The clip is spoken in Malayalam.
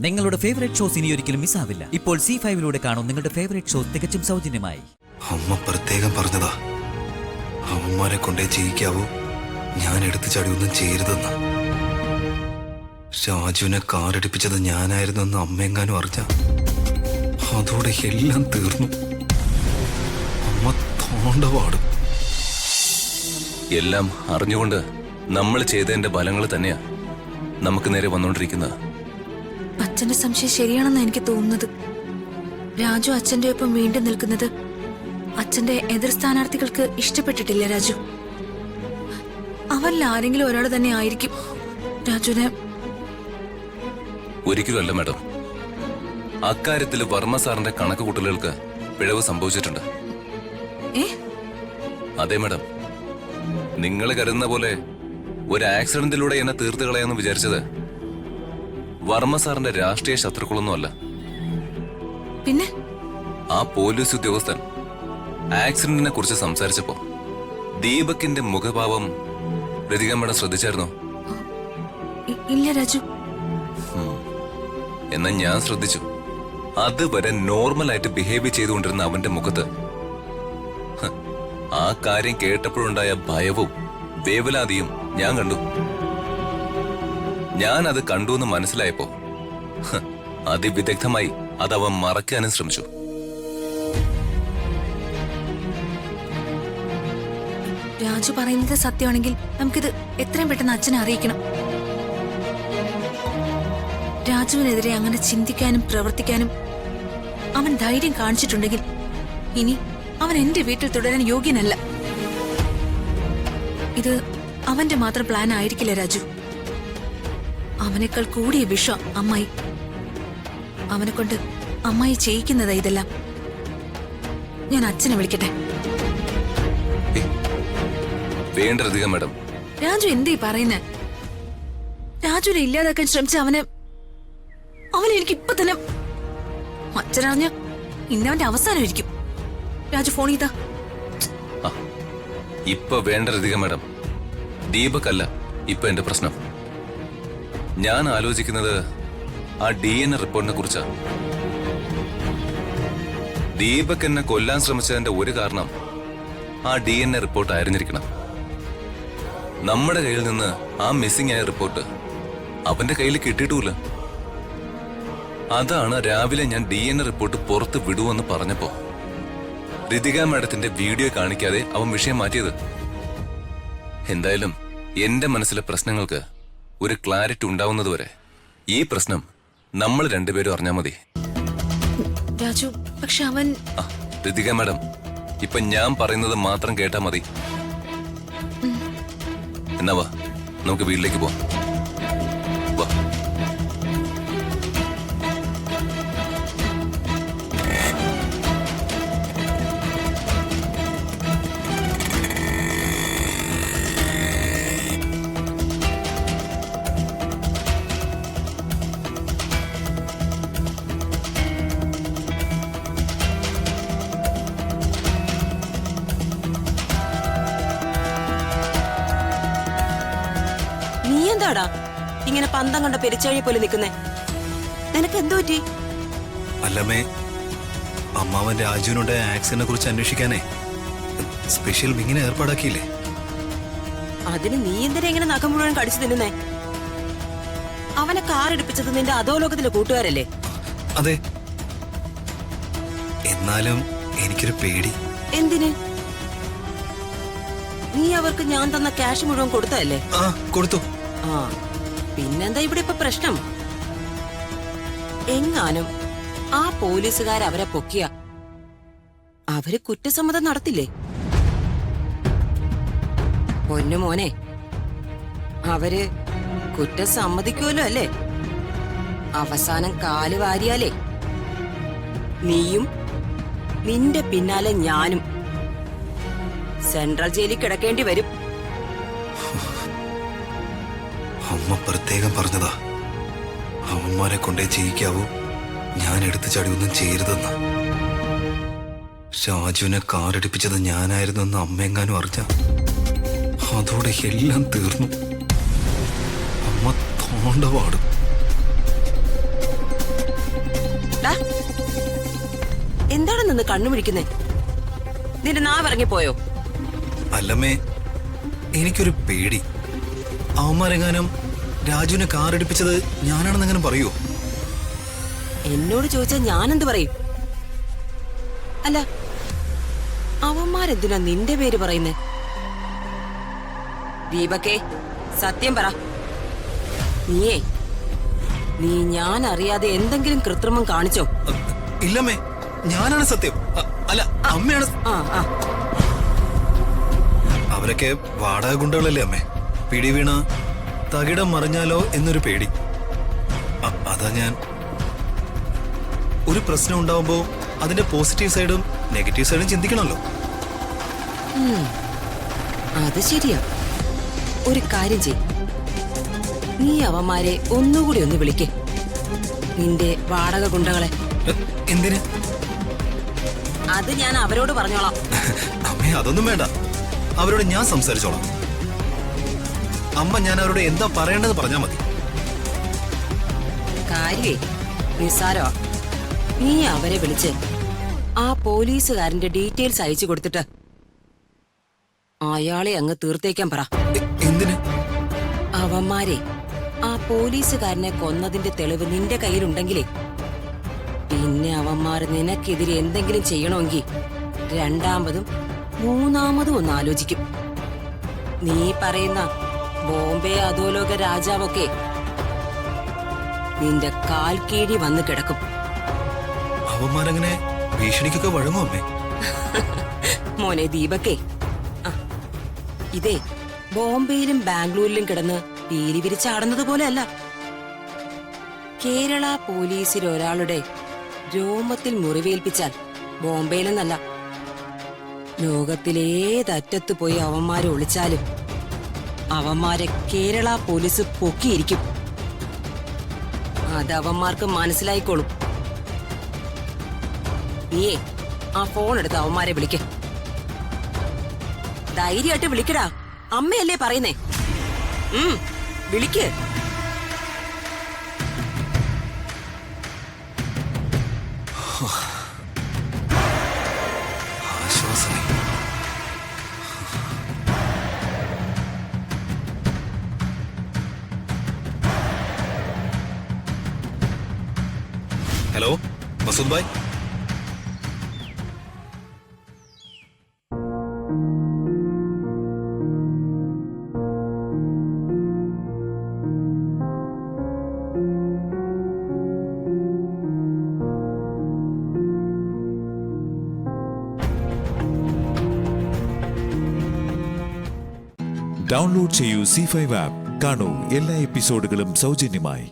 നിങ്ങളുടെ ഫേവറേറ്റ് ഷോസ് ഇനി ഒരിക്കലും മിസ്സാവില്ല. ഇപ്പോൾ C5 കാണും നിങ്ങളുടെ ഫേവറേറ്റ് ഷോസ് തികച്ചും സൗജന്യമായി. അമ്മ പ്രത്യേകം പറഞ്ഞതാ, അവന്മാരെ കൊണ്ടേ ചെയ്യിക്കാവൂ, ഞാൻ എടുത്തു ചാടി ഒന്നും ചെയ്യരുതെന്ന്. ഷാജുവിനെ കാറടിപ്പിച്ചത് ഞാനായിരുന്നെന്ന് അമ്മയെങ്ങാനും അറിഞ്ഞ അതോടെ എല്ലാം തീർന്നു. അമ്മ തോണ്ടപാടും. എല്ലാം അറിഞ്ഞുകൊണ്ട് നമ്മൾ ചെയ്തതിന്റെ ഫലങ്ങൾ തന്നെയാ നമുക്ക് നേരെ വന്നുകൊണ്ടിരിക്കുന്നത്. അച്ഛന്റെ സംശയം ശരിയാണെന്ന് എനിക്ക് തോന്നുന്നത്. രാജു അച്ഛന്റെ ഒപ്പം വീണ്ടും നിൽക്കുന്നത് അച്ഛന്റെ എതിർ സ്ഥാനാർത്ഥികൾക്ക് ഇഷ്ടപ്പെട്ടിട്ടില്ല. രാജു അവരിൽ ആരെങ്കിലും ഒരാൾ തന്നെ ആയിരിക്കും രാജുവിനെ. ഒരിക്കലും അല്ല മാഡം, അക്കാര്യത്തിൽ വർമ്മ സാറിന്റെ കണക്ക് കൂട്ടലുകൾക്ക് പിഴവ് സംഭവിച്ചിട്ടുണ്ട്. അതെ മാഡം, നിങ്ങൾ കരുതുന്ന പോലെ ഒരു ആക്സിഡന്റിലൂടെ എന്നെ തീർത്ത് കളയാന്ന് വിചാരിച്ചത് വർമ്മ സാറിന്റെ രാഷ്ട്രീയ ശത്രുക്കളൊന്നുമല്ല. പിന്നെ ആ പോലീസ് ഉദ്യോഗസ്ഥൻ ആക്സിഡന്റിനെ കുറിച്ച് സംസാരിച്ചപ്പോ ദീപകിന്റെ മുഖഭാവം രതിക മേഡം ശ്രദ്ധിച്ചായിരുന്നോ? ഇല്ല രാജു. എന്നാ ഞാൻ ശ്രദ്ധിച്ചു. അതുവരെ നോർമലായിട്ട് ബിഹേവ് ചെയ്തുകൊണ്ടിരുന്ന അവന്റെ മുഖത്ത് ആ കാര്യം കേട്ടപ്പോഴുണ്ടായ ഭയവും വേവലാതിയും ഞാൻ കണ്ടു. ഞാൻ അത് കണ്ടു എന്ന് മനസ്സിലായപ്പോ അതിവിദഗ്ധമായി അതവൻ മറക്കാനും ശ്രമിച്ചു. രാജു പറയുന്നത് സത്യമാണെങ്കിൽ നമുക്കിത് എത്രയും പെട്ടെന്ന് അച്ഛനെ അറിയിക്കണം. രാജുവിനെതിരെ അങ്ങനെ ചിന്തിക്കാനും പ്രവർത്തിക്കാനും അവൻ ധൈര്യം കാണിച്ചിട്ടുണ്ടെങ്കിൽ ഇനി അവൻ എന്റെ വീട്ടിൽ തുടരാൻ യോഗ്യനല്ല. ഇത് അവന്റെ മാത്രം പ്ലാൻ ആയിരിക്കില്ല രാജു. അവനേക്കാൾ കൂടിയ വിഷം അമ്മായി. അവനെ കൊണ്ട് അമ്മായി ചെയ്യിക്കുന്നതാ ഇതെല്ലാം. ഞാൻ അച്ഛനെ വിളിക്കട്ടെ. വേണ്ടധികം മാഡം. രാജു എന്തേ പറയുന്നേ? രാജുവിനെ ഇല്ലാതാക്കാൻ ശ്രമിച്ച അവനെ എനിക്ക് ഇപ്പൊ തന്നെ അച്ഛനറിഞ്ഞ ഇന്നവന്റെ അവസാനമായിരിക്കും. രാജു ഫോൺ ചെയ്താ. ഇപ്പൊ വേണ്ടധികം മാഡം. ദീപക് അല്ല ഇപ്പൊ എന്റെ പ്രശ്നം. ഞാൻ ആലോചിക്കുന്നത് ആ DNA റിപ്പോർട്ടിനെ കുറിച്ചാ. ദീപക് എന്നെ കൊല്ലാൻ ശ്രമിച്ചതിന്റെ ഒരു കാരണം ആ DNA റിപ്പോർട്ട് ആയിരുന്നിരിക്കണം. നമ്മുടെ കയ്യിൽ നിന്ന് ആ മിസ്സിംഗ് ആയ റിപ്പോർട്ട് അവന്റെ കയ്യിൽ കിട്ടിയിട്ടുമില്ല. അതാണ് രാവിലെ ഞാൻ DNA റിപ്പോർട്ട് പുറത്ത് വിടുവെന്ന് പറഞ്ഞപ്പോ ഋതിക മാഡത്തിന്റെ വീഡിയോ കാണിക്കാതെ അവൻ വിഷയം മാറ്റിയത്. എന്തായാലും എന്റെ മനസ്സിലെ പ്രശ്നങ്ങൾക്ക് ഒരു ക്ലാരിറ്റി ഉണ്ടാവുന്നതുവരെ ഈ പ്രശ്നം നമ്മൾ രണ്ടുപേരും അറിഞ്ഞാൽ മതി. രാജു പക്ഷെ അവൻ. ഋതിക മാഡം, ഇപ്പൊ ഞാൻ പറയുന്നത് മാത്രം കേട്ടാ മതി. എന്നാ വാ, നമുക്ക് വീട്ടിലേക്ക് പോവാം. വാ. എന്താടാ ഇങ്ങനെ പന്തം കണ്ട പെരിച്ചാഴി പോലെ നിൽക്കുന്നേ? നിനക്ക് എന്തോ പറ്റി? അല്ലമ്മേ, അമ്മാവൻ രാജുവിനുണ്ടായ ആക്സിഡന്റിനെ കുറിച്ച് അന്വേഷിക്കാനേ സ്പെഷ്യൽ വിങ്ങിനെ ഏർപ്പാടാക്കിയില്ലേ? അതിന് നീ എന്തിനാ ഇങ്ങനെ നഖം മുഴുവൻ കടിച്ചു തിന്നുന്നേ? അവനെ കാറെടുപ്പിച്ചത് നിന്റെ അധോലോകത്തിലെ കൂട്ടുകാരല്ലേ? അതെ, എന്നാലും എനിക്കൊരു പേടി. എന്തിന്? നീ അവർക്ക് ഞാൻ തന്ന ക്യാഷ് മുഴുവൻ കൊടുത്തതല്ലേ? കൊടുത്തു. പിന്നെന്താ ഇവിടെ ഇപ്പൊ പ്രശ്നം? എങ്ങാനും ആ പോലീസുകാർ അവരെ പൊക്കിയ അവര് കുറ്റസമ്മതം നടത്തില്ലേ? പൊന്നു മോനെ, അവര് കുറ്റം സമ്മതിക്കുമല്ലോ അല്ലേ? അവസാനം കാല് വാരിയാലേ നീയും നിന്റെ പിന്നാലെ ഞാനും സെൻട്രൽ ജയിലിൽ കിടക്കേണ്ടി വരും. അമ്മ പ്രത്യേകം പറഞ്ഞതാ, അവന്മാരെ കൊണ്ടേ ചെയ്യിക്കാവൂ, ഞാൻ എടുത്തു ചാടി ഒന്നും ചെയ്യരുതെന്ന്. ഷാജുവിനെ കാറടിപ്പിച്ചത് ഞാനായിരുന്നെന്ന് അമ്മയെങ്ങാനും അറിഞ്ഞ അതോടെ എല്ലാം തീർന്നു. അമ്മ തോണ്ടപാടും. നിന്ന് കണ്ണുപിടിക്കുന്നേ? നിന്റെ നാവിറങ്ങിപ്പോയോ? അല്ലമ്മേ, എനിക്കൊരു പേടി. അവന്മാരെങ്ങാനും രാജുവിനെ കാറിടിപ്പിച്ചത് ഞാനാണെന്നെങ്ങനെ പറയൂ? എന്നോട് ചോദിച്ചാൽ ഞാനെന്ത് പറയും? അല്ല, അവന്മാരെന്തിനാ നിന്റെ പേര് പറയുന്നേ? ദീപക്കേ, സത്യം പറ. നീ ഞാൻ അറിയാതെ എന്തെങ്കിലും കൃത്രിമം കാണിച്ചോ? ഇല്ലമ്മേ, ഞാനാണ് സത്യം. അല്ല, അമ്മയാണ്. അവരൊക്കെ വാടക ഗുണ്ടകളല്ലേ അമ്മേ. പിടി വീണ തകിടം മറിഞ്ഞാലോ എന്നൊരു പേടി. അതാ ഞാൻ. ഒരു പ്രശ്നം ഉണ്ടാവുമ്പോ അതിന്റെ പോസിറ്റീവ് സൈഡും നെഗറ്റീവ് സൈഡും ചിന്തിക്കണമല്ലോ. അത് ശരിയാ. ഒരു കാര്യം ചെയ്, നീ അവന്മാരെ ഒന്നുകൂടി ഒന്ന് വിളിക്ക്, നിന്റെ വാടക ഗുണ്ടകളെ. എന്തിന്? അത് ഞാൻ അവരോട് പറഞ്ഞോളാം. അമ്മേ, അതൊന്നും വേണ്ട. അവരോട് ഞാൻ സംസാരിച്ചോളാം. അമ്മ ഞാൻ അവരോട് എന്താ പറയേണ്ടത് പറഞ്ഞാ മതി. കാര്യേ നിസ്സാരോ. നീ അവരെ വിളിച്ച് ആ പോലീസുകാരന്റെ ഡീറ്റെയിൽസ് അയച്ചു കൊടുത്തിട്ട് അയാളെ അങ്ങ് തീർത്തേക്കാൻ പറ. എന്തിന്? അവന്മാരെ ആ പോലീസുകാരനെ കൊന്നതിന്റെ തെളിവ് നിന്റെ കയ്യിലുണ്ടെങ്കിലേ പിന്നെ അവന്മാർ നിനക്കെതിരെ എന്തെങ്കിലും ചെയ്യണമെങ്കിൽ രണ്ടാമതും മൂന്നാമതും ഒന്ന് ആലോചിക്കും. നീ പറയുന്ന ബോംബെ അധോലോക രാജാവൊക്കെ നിന്റെ കാൽ കീഴി വന്ന് കിടക്കും. അവന്മാരങ്ങനെ ഭീഷണിക്കൊക്കെ വഴങ്ങും അമ്മേ? മോനെ ദീപക്കേ, ഇതേ ബോംബെയിലും ബാംഗ്ലൂരിലും കിടന്ന് പീലി വിരിച്ചാടുന്നത് പോലെയല്ല. കേരള പോലീസിൽ ഒരാളുടെ രോമത്തിൽ മുറിവേൽപ്പിച്ചാൽ ബോംബെയിലെന്നല്ല, ലോകത്തിലേതറ്റത്ത് പോയി അവന്മാരെ ഒളിച്ചാലും അവന്മാരെ കേരള പോലീസ് പൊക്കിയിരിക്കും. അത് അവന്മാർക്ക് മനസ്സിലായിക്കോളും. നീയേ ആ ഫോൺ എടുത്ത് അവന്മാരെ വിളിക്ക. ധൈര്യമായിട്ട് വിളിക്കടാ, അമ്മയല്ലേ പറയുന്നേ. വിളിക്ക്. ആശ്വാസമായി. ഹലോ മസൂദ് ഭായ്. ഡൗൺലോഡ് ചെയ്യൂ C5 ആപ്പ്. കാണൂ എല്ലാ എപ്പിസോഡുകളും സൗജന്യമായി.